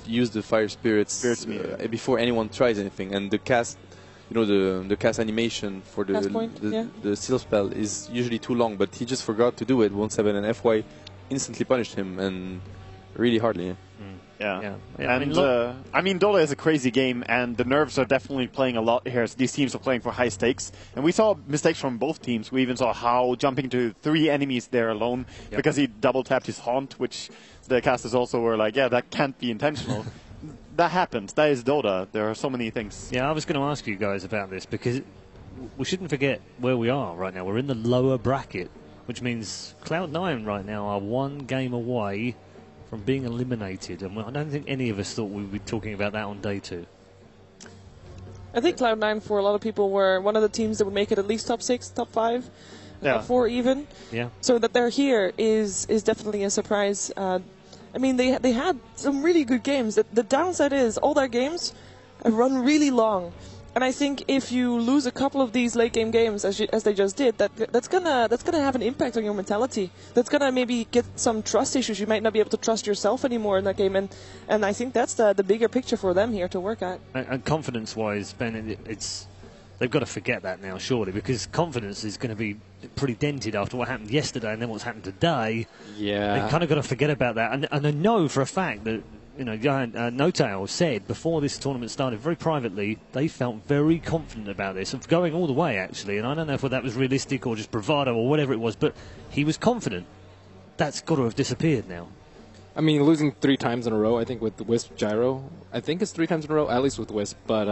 use the fire spirits before anyone tries anything. And the cast, the cast animation for the seal spell is usually too long, but he just forgot to do it. 1-7 and FY instantly punished him, and really hardly. Yeah. And I mean, Dota is a crazy game, and the nerves are definitely playing a lot here. These teams are playing for high stakes, and we saw mistakes from both teams. We even saw How jumping to 3 enemies there alone because he double tapped his haunt, which the casters also were like, yeah, that can't be intentional. That happens. That is Dota. There are so many things. Yeah, I was going to ask you guys about this because we shouldn't forget where we are right now. We're in the lower bracket, which means Cloud9 right now are 1 game away from being eliminated, and I don't think any of us thought we would be talking about that on day 2. I think Cloud9 for a lot of people were one of the teams that would make it at least top 6, top 5, top 4 even. Yeah. So that they're here is definitely a surprise. I mean, they had some really good games. The downside is all their games have run really long. And I think if you lose a couple of these late game games, as they just did, that's gonna have an impact on your mentality. That's gonna maybe get some trust issues. You might not be able to trust yourself anymore in that game, and I think that's the bigger picture for them here to work at. And confidence-wise, Ben, they've got to forget that now, surely, because confidence is going to be pretty dented after what happened yesterday and then what's happened today. Yeah, they've kind of got to forget about that, and I know for a fact that. No-Tail said before this tournament started very privately they felt very confident about this, of going all the way actually, and I don't know if that was realistic or just bravado or whatever it was, but he was confident. That's got to have disappeared now. I mean, losing 3 times in a row, I think, with the Wisp Gyro. I think it's 3 times in a row, at least with Wisp. But,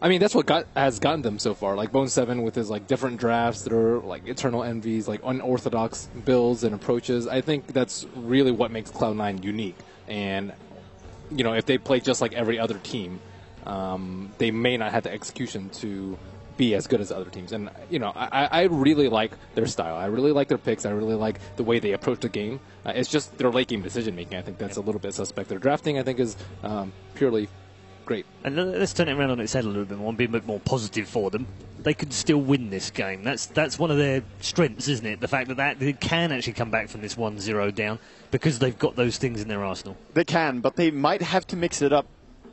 I mean, that's what has gotten them so far. Like, Bone7 with his, different drafts that are, Eternal Envies, unorthodox builds and approaches. I think that's really what makes Cloud9 unique. And if they play just like every other team, they may not have the execution to be as good as other teams. And, I really like their style. I really like their picks. I really like the way they approach the game. It's just their late game decision making. I think that's a little bit suspect. Their drafting, I think, is purely great. And let's turn it around on its head a little bit more and be a bit more positive for them. They could still win this game. That's one of their strengths, isn't it? The fact that they can actually come back from this 1-0 down because they've got those things in their arsenal. They can, but they might have to mix it up.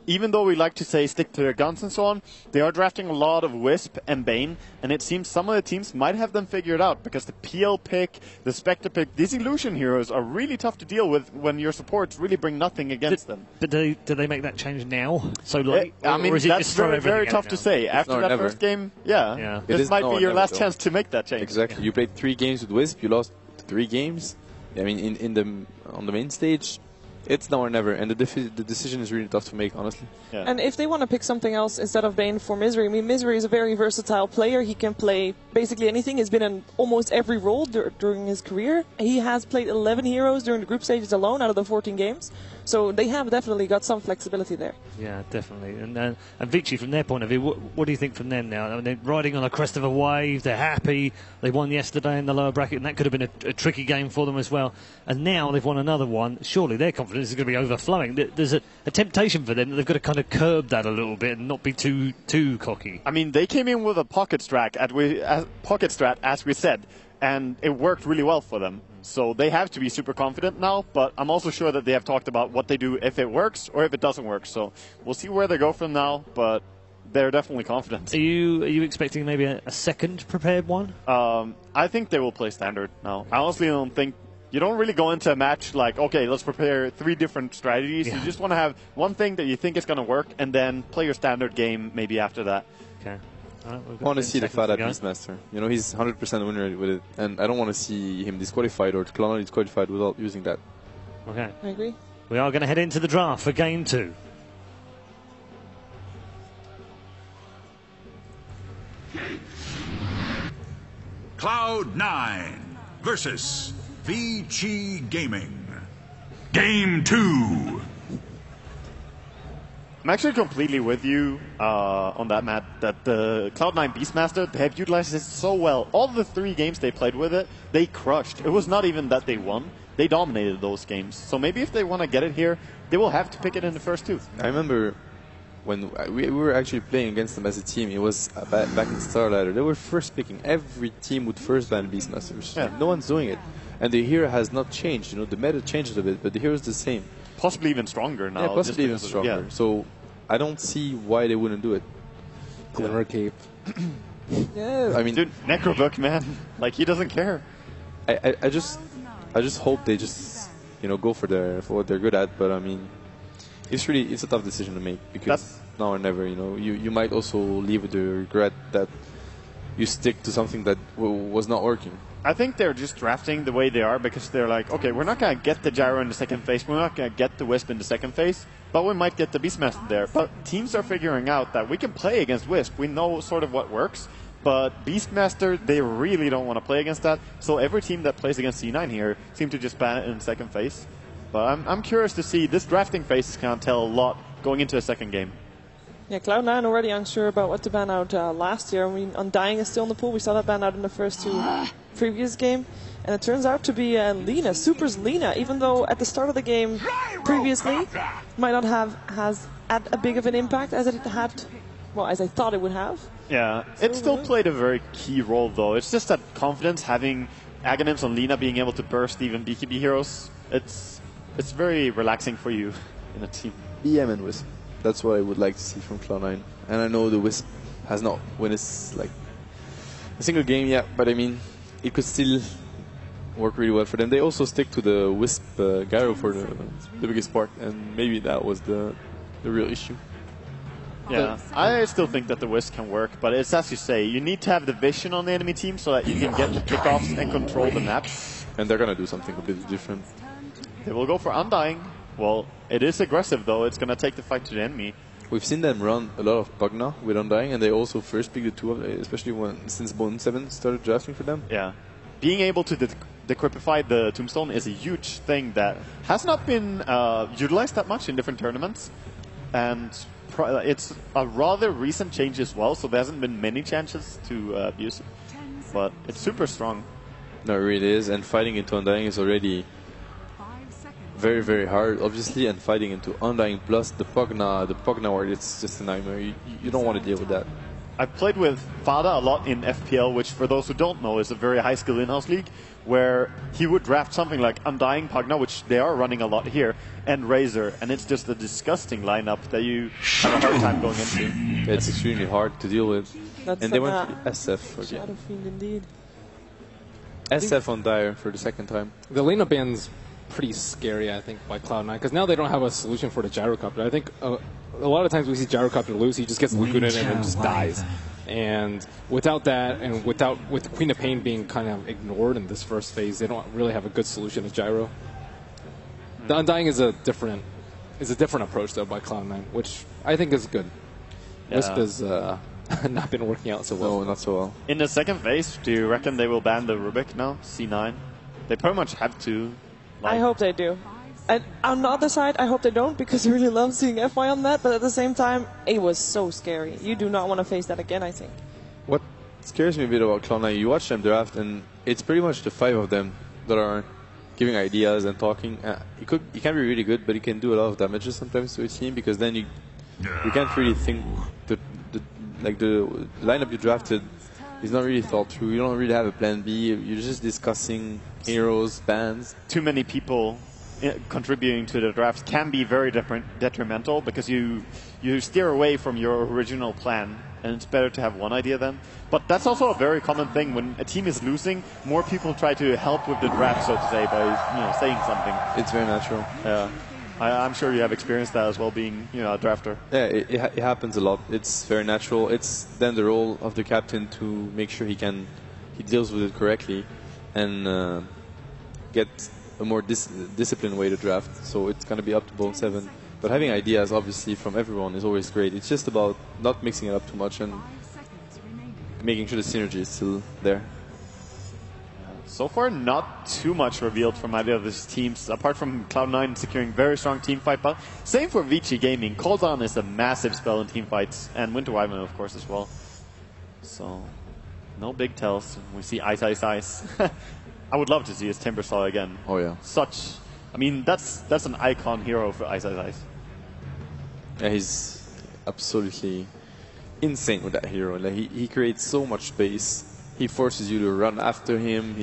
Even though we like to say stick to their guns and so on, they are drafting a lot of Wisp and Bane, and it seems some of the teams might have them figured out, because the PL pick, the Spectre pick, these illusion heroes are really tough to deal with when your supports really bring nothing against them. But do they make that change now? So late? I mean, or is it that's just throw very tough to say. After that first game, this might be your last chance to make that change. Exactly. You played 3 games with Wisp, you lost 3 games. I mean, on the main stage, it's now or never, and the decision is really tough to make, honestly. Yeah. And if they want to pick something else instead of Bane for Misery, I mean, Misery is a very versatile player. He can play basically anything. He's been in almost every role during his career. He has played 11 heroes during the group stages alone out of the 14 games. So they have definitely got some flexibility there. Yeah, definitely. And Vici, from their point of view, what do you think from them now? I mean, they're riding on a crest of a wave. They're happy. They won yesterday in the lower bracket, and that could have been a tricky game for them as well. And now they've won another one. Surely their confidence is going to be overflowing. There's a temptation for them that they've got to kind of curb that a little bit and not be too cocky. I mean, they came in with a pocket strat, as we said, and it worked really well for them. So they have to be super confident now, but I'm also sure that they have talked about what they do if it works or if it doesn't work. So we'll see where they go from now, but they're definitely confident. Are you expecting maybe a second prepared one? I think they will play standard now. I honestly don't think... You don't really go into a match like, okay, let's prepare 3 different strategies. Yeah. You just want to have one thing that you think is going to work and then play your standard game maybe after that. Okay. I want to see the Fada Beastmaster. He's 100% winner with it, and I don't want to see him disqualified or Cloud9 disqualified without using that. Okay. I agree. We are going to head into the draft for Game 2. Cloud9 versus VG Gaming. Game 2. I'm actually completely with you on that, Matt, that the Cloud9 Beastmaster, they have utilized it so well. All the 3 games they played with it, they crushed. It was not even that they won. They dominated those games. So maybe if they want to get it here, they will have to pick it in the first 2. I remember when we were actually playing against them as a team, it was back in Starlighter. They were first picking. Every team would first ban Beastmasters. Yeah. No one's doing it. And the hero has not changed. The meta changed a bit, but the hero is the same. possibly even stronger now. Yeah, possibly even stronger. So I don't see why they wouldn't do it. Glimmer Cape. Yeah, I mean, dude, Necrobook, man, like he doesn't care. I just hope they just go for what they're good at. But I mean, it's a tough decision to make because now or never. You might also leave with the regret that you stick to something that was not working. I think they're just drafting the way they are because they're like, okay, we're not going to get the Gyro in the second phase, we're not going to get the Wisp in the second phase, but we might get the Beastmaster there. But teams are figuring out that we can play against Wisp. We know sort of what works, but Beastmaster, they really don't want to play against that. So every team that plays against C9 here seems to just ban it in the second phase. But I'm curious to see. This drafting phase is going to tell a lot going into a second game. Yeah, Cloud9 already unsure about what to ban out last year. I mean, Undying is still in the pool. We saw that ban out in the first two previous game. And it turns out to be Lina, Super's Lina, even though at the start of the game previously might not have had a big of an impact as it had, well, as I thought it would have. Yeah, it still played a very key role though. It's just that confidence, having Aghanims on Lina being able to burst even BKB heroes, it's very relaxing for you in a team. BM and Wisp. That's what I would like to see from Cloud9. And I know the Wisp has not won a single game yet, but I mean, it could still work really well for them. They also stick to the Wisp Gyro for the biggest part, and maybe that was the real issue. Yeah, I still think that the Wisp can work, but it's as you say, you need to have the vision on the enemy team so that you can get the pickoffs and control the map. And they're going to do something a bit different. They will go for Undying. Well, it is aggressive though, it's going to take the fight to the enemy. We've seen them run a lot of Pugna with Undying, and they also first picked the two of them, especially since Bone 7 started drafting for them. Yeah. Being able to decrypify the Tombstone is a huge thing that has not been utilized that much in different tournaments. And it's a rather recent change as well, so there hasn't been many chances to abuse it. But it's super strong. No, it really is, and fighting into Undying is already very, very hard, obviously, and fighting into Undying plus the Pugna ward, it's just a nightmare. You don't want to deal with that. I've played with Fada a lot in FPL, which for those who don't know is a very high skill in-house league, where he would draft something like Undying, Pugna, which they are running a lot here, and Razor, and it's just a disgusting lineup that you have a hard time going into. Yeah, it's extremely hard to deal with. That's and they went SF again. Shadow Fiend indeed. SF on Dire for the second time. The Lina ban's pretty scary, I think, by Cloud9, because now they don't have a solution for the Gyrocopter. I think a lot of times we see Gyrocopter lose, he just gets Laguna in and just dies. And without that, and with Queen of Pain being kind of ignored in this first phase, they don't really have a good solution to Gyro. The Undying is a different approach though by Cloud9, which I think is good. Yeah. Wisp has not been working out so well. No, not so well. In the second phase, do you reckon they will ban the Rubik now? C9? They pretty much have to. I hope they do. And on the other side, I hope they don't, because I really love seeing FY on that, but at the same time, it was so scary. You do not want to face that again, I think. What scares me a bit about Cloud9, you watch them draft, and it's pretty much the 5 of them that are giving ideas and talking. He can be really good, but he can do a lot of damages sometimes to a team, because then you can't really think the lineup you drafted is not really thought through. You don't really have a plan B. You're just discussing heroes, bans. Too many people contributing to the draft can be very detrimental, because you steer away from your original plan, and it's better to have one idea then. But that's also a very common thing. When a team is losing, more people try to help with the draft, so to say, by saying something. It's very natural. Yeah. I'm sure you have experienced that as well, being a drafter. Yeah, it happens a lot. It's very natural. It's then the role of the captain to make sure he deals with it correctly and get a more disciplined way to draft. So it's going to be up to Bone 7. But having ideas, obviously, from everyone is always great. It's just about not mixing it up too much and making sure the synergy is still there. So far, not too much revealed from either of these teams, apart from Cloud9 securing very strong team fight. But same for Vici Gaming. Call On is a massive spell in team fights, and Winter Wyvern, of course, as well. So, no big tells. We see Ice Ice Ice. I would love to see his Timbersaw again. Oh yeah. That's an icon hero for Ice Ice Ice. Yeah, he's absolutely insane with that hero. Like he creates so much space he forces you to run after him.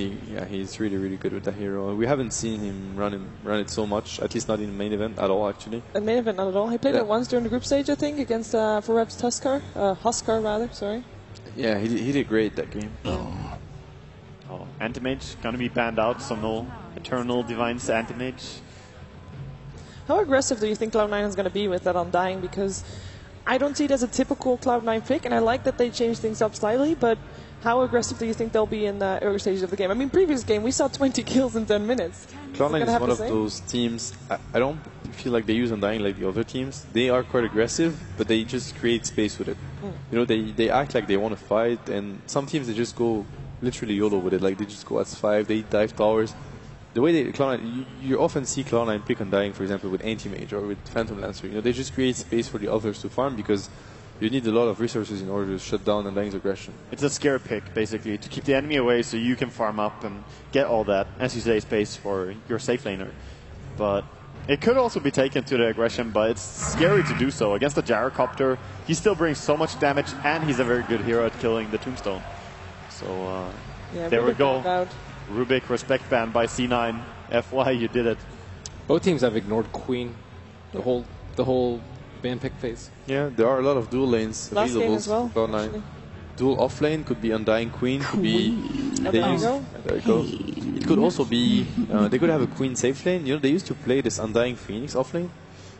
He's really, really good with that hero. We haven't seen him run it so much, at least not in the main event at all, actually. In main event, not at all. He played it once during the group stage, I think, against for Rev's Huskar, rather. Sorry. Yeah, he did great that game. Oh, Anti-Mage gonna be banned out, so no Eternal Divine's Anti-Mage. How aggressive do you think Cloud9 is going to be with that Undying? Because I don't see it as a typical Cloud9 pick, and I like that they changed things up slightly, but how aggressive do you think they'll be in the early stages of the game? I mean, previous game, we saw 20 kills in 10 minutes. Cloud9 is one of those teams, I don't feel like they use Undying like the other teams. They are quite aggressive, but they just create space with it. You know, they act like they want to fight, and some teams, they just go literally YOLO with it. Like, they just go S5, they dive towers. The way Cloud9, you often see Cloud9 pick Undying, for example, with Anti-Mage or with Phantom Lancer. You know, they just create space for the others to farm because you need a lot of resources in order to shut down Undying's aggression. It's a scare pick, basically, to keep the enemy away so you can farm up and get all that, as you say, space for your safe laner. But it could also be taken to the aggression, but it's scary to do so. Against the Gyrocopter, he still brings so much damage, and he's a very good hero at killing the Tombstone. So, there we go. Rubik, respect ban by C9. FY, you did it. Both teams have ignored Queen the whole ban pick phase. Yeah, there are a lot of dual lanes Last available game as well, for Cloud9. Dual off lane could be Undying Queen, could be... There you go. It could also be... they could have a Queen safe lane. You know, they used to play this Undying Phoenix off lane,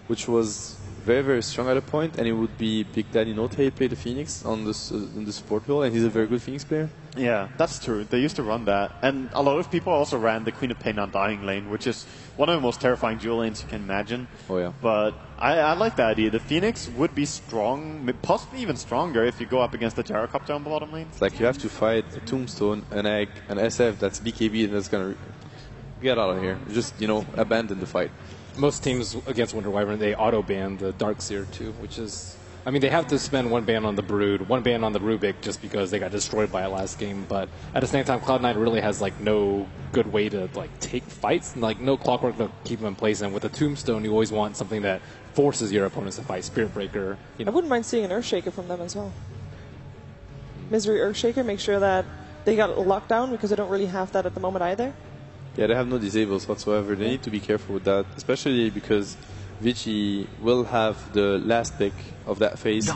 which was very, very strong at a point, and it would be Big Daddy Note play the Phoenix on this in the support role, and he's a very good Phoenix player. Yeah, that's true. They used to run that, and a lot of people also ran the Queen of Pain Undying lane, which is one of the most terrifying dual lanes you can imagine. Oh yeah. But I like the idea. The Phoenix would be strong, possibly even stronger if you go up against the Gyrocopter on the bottom lane. It's like you have to fight a Tombstone, an Egg, an SF that's BKB, and that's gonna get out of here. Just, you know, abandon the fight. Most teams against Winter Wyvern, they auto-ban the Darkseer too, which is... I mean, they have to spend one ban on the Brood, one ban on the Rubik just because they got destroyed by it last game, but at the same time, Cloud9 really has, like, no good way to, like, take fights, and, like, no clockwork to keep them in place, and with a Tombstone, you always want something that forces your opponents to fight. Spirit Breaker, you know. I wouldn't mind seeing an Earthshaker from them as well. Misery Earthshaker, make sure that they got lockdown, because they don't really have that at the moment either. Yeah, they have no disables whatsoever. They need to be careful with that, especially because Vici will have the last pick of that phase. So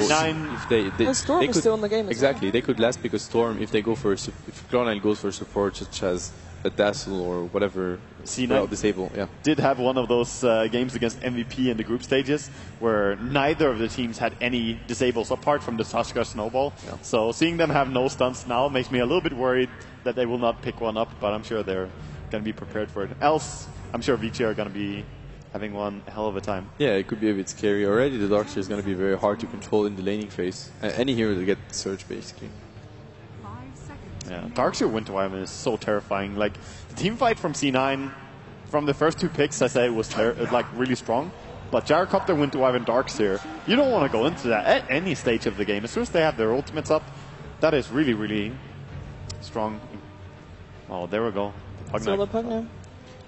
if they Storm they is could, still in the game. Exactly, they could last pick a Storm if they go for if Cloud9 goes for support such as a Dazzle or whatever. C9 disable. Yeah, did have one of those games against MVP in the group stages where neither of the teams had any disables apart from the Sashka Snowball. Yeah. So seeing them have no stunts now makes me a little bit worried that they will not pick one up, but I'm sure they're going to be prepared for it. Else, I'm sure Vici are going to be having one hell of a time. Yeah, it could be a bit scary. Already the Darkseer is going to be very hard to control in the laning phase. Any hero to get Surge, basically. Yeah, Darkseer Winter Wyvern is so terrifying. Like, the team fight from C9, from the first two picks, I say, was like really strong. But Gyrocopter, Winter Wyvern, Darkseer, you don't want to go into that at any stage of the game. As soon as they have their ultimates up, that is really, really strong. Oh, there we go. Pugna.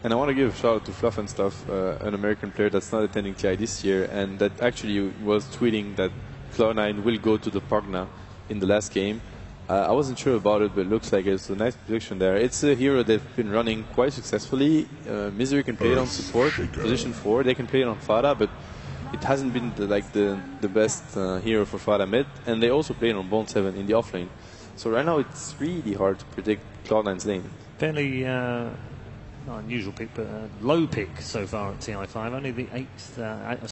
And I want to give a shout out to Fluff and Stuff, an American player that's not attending TI this year, and that actually was tweeting that Cloud9 will go to the Pugna in the last game. I wasn't sure about it, but it looks like it's a nice prediction there. It's a hero that's been running quite successfully. Misery can play it on support, position 4. They can play it on Fada, but it hasn't been the best hero for Fada mid. And they also play it on Bone 7 in the offlane. So right now it's really hard to predict Cloud9's lane. Fairly not unusual pick, but low pick so far at TI5. Only the 8th